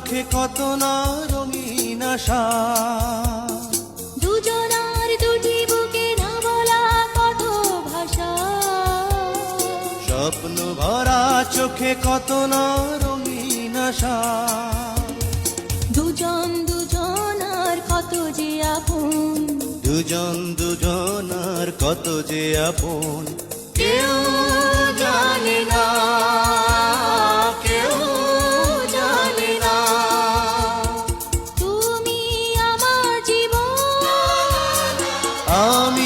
চোখে কত না রঙিন আশা, দুজনার দুটি বুকে না বলা কত ভাষা, স্বপ্ন ভরা চোখে কত না রঙিন আশা। দুজন দুজনার কত যে আপন, দুজন দুজনার কত যে আপন, কেউ জানে না, কেউ জানে না। তুমি আমার জীবন, আমি